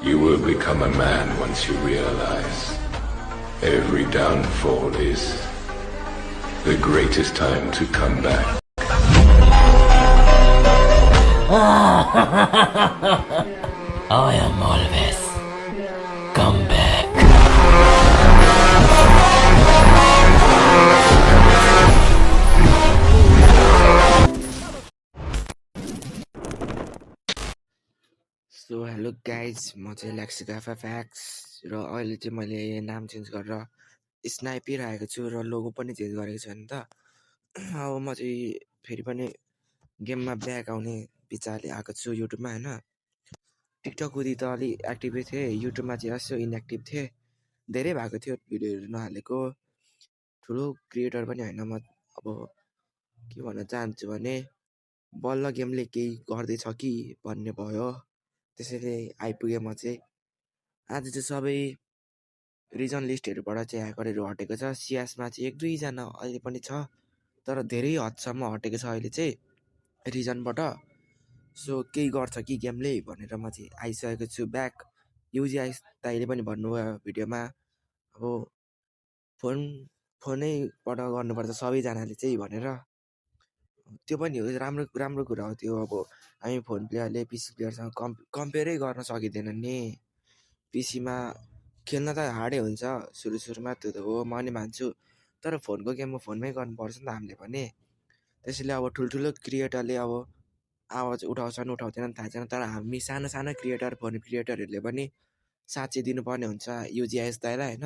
You will become a man once you realize every downfall is the greatest time to come back. I am always come back. So hello guys, म चाहिँ लेक्सिका fax र अहिले चाहिँ मैले नाम change गरेर स्नाइपिरहेको छु र लोगो पनि चेन्ज गरेको छु नि त। अब म चाहिँ फेरि पनि गेममा ब्याक आउने विचारले आएको छु युट्युबमा होइन। टिकटक उति त अलि एक्टिभै थिएँ, युट्युबमा चाहिँ यसो इनएक्टिभ थिएँ। धेरै भएको थियो भिडियोहरू नहालेको, ठुलो क्रिएटर पनि होइन म। अब के भन्न चाहन्छु भने बल्ल गेमले केही गर्दैछ कि भन्ने भयो, त्यसैले आइपुगेँ म चाहिँ। आज चाहिँ सबै रिजन लिस्टहरूबाट चाहिँ ह्याकरहरू हटेको छ। सिएसमा चाहिँ 1-2 जना अहिले पनि छ, तर धेरै हदसम्म हटेको छ अहिले चाहिँ रिजनबाट। सो केही गर्छ कि गेमले भनेर म चाहिँ आइसकेको छु ब्याक। युजिआइस दाइले पनि भन्नुभयो भिडियोमा, अब फोनैबाट गर्नुपर्छ सबैजनाले चाहिँ भनेर। त्यो पनि हो, राम्रो राम्रो कुरा हो त्यो। अब हामी फोन प्लेयरले पिसी प्लेयरसँग कम्पेयरै गर्न सकिँदैन नि। पिसीमा खेल्न त हार्डै हुन्छ सुरुमा, त्यो त हो, म नि मान्छु। तर फोनको गेम फोनमै गर्नुपर्छ नि त हामीले पनि। त्यसैले अब ठुल्ठुलो क्रिएटरले अब आवाज उठाउँछन् उठाउँदैनन् थाहा छैन, तर हामी सानो सानो क्रिएटर, फोन क्रिएटरहरूले पनि साथ चाहिँ दिनुपर्ने हुन्छ युजिआइएस दाइलाई होइन।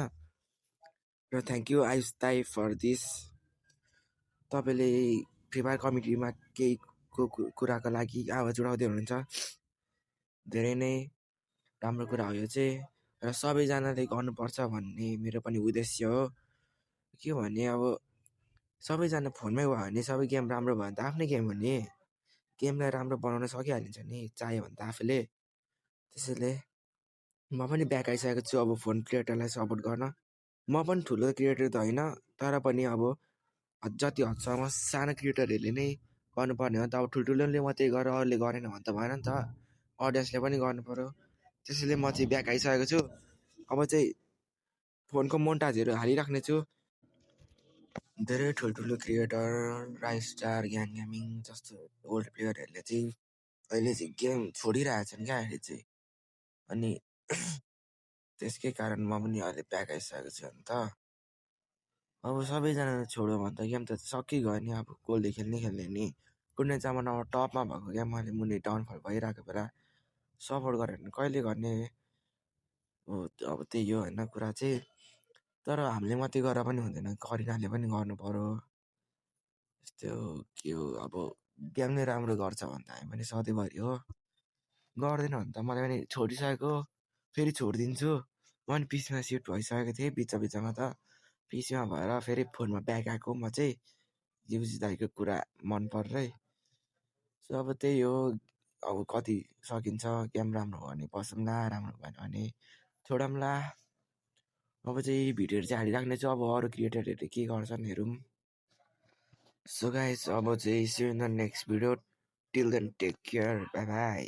र थ्याङ्क यू आयुष दाइ फर दिस। तपाईँले फ्री फायर कमिटीमा केही कुराको लागि आवाज उठाउँदै हुनुहुन्छ, धेरै नै राम्रो कुरा हो यो चाहिँ। र सबैजनाले गर्नुपर्छ भन्ने मेरो पनि उद्देश्य हो। के भने अब सबैजना फोनमै भयो भने सबै गेम राम्रो भयो भने त आफ्नै गेम हो नि। गेमलाई राम्रो बनाउन सकिहालिन्छ नि चाह्यो भने त आफूले। त्यसैले म पनि ब्याक आइसकेको छु अब फोन क्रिएटरलाई सपोर्ट गर्न। म पनि ठुलो क्रिएटर त होइन, तर पनि अब जति हदसम्म सानो क्रिएटरहरूले नै गर्नुपर्ने हो नि त। अब ठुल्ठुलोले मात्रै गरेर अरूले गरेन भने त भएन नि त, अडियन्सले पनि गर्नु पऱ्यो। त्यसैले म चाहिँ ब्याक आइसकेको छु। अब चाहिँ फोनको मोन्टाजहरू हालिराख्ने छु। धेरै ठुल्ठुलो क्रिएटर, राइस्टार, ग्याङ गेमिङ जस्तो ओल्ड प्लेयरहरूले चाहिँ अहिले चाहिँ गेम छोडिरहेछन् क्या अहिले चाहिँ। अनि त्यसकै कारण म पनि अहिले ब्याक आइसकेको छु नि त। अब सबैजनाले छोड्यो भने त गेम त सकिगयो नि। अब कसले खेल्ने नि। कुनै जमानामा टपमा भएको गेम अहिले मुनि डाउनफल भइरहेको बेला सपोर्ट गरेर भने कहिले गर्ने हो। अब त्यही हो होइन कुरा चाहिँ। तर हामीले मात्रै गरेर पनि हुँदैन, करिनाले पनि गर्नु पऱ्यो। यस्तो के हो, अब गेमले राम्रो गर्छ भने त हामी पनि सधैँभरि हो, गर्दैन भने त मलाई पनि छोडिसकेको, फेरि छोडिदिन्छु। म पनि पिसीमा सिफ्ट भइसकेको थिएँ बिचमा त, पिसीमा भएर फेरि फोनमा ब्याक आएको म चाहिँ युजी दाइको कुरा मन परेरै। सो अब त्यही हो, अब कति सकिन्छ। गेम राम्रो भयो भने पसौँला, राम्रो भएन भने छोडौँला। अब चाहिँ भिडियोहरू चाहिँ हालिराख्ने छु, अब अरू क्रिएटरहरूले के गर्छन् हेरौँ। सो गाइस, अब चाहिँ see you in the next video. Till then take care, bye by.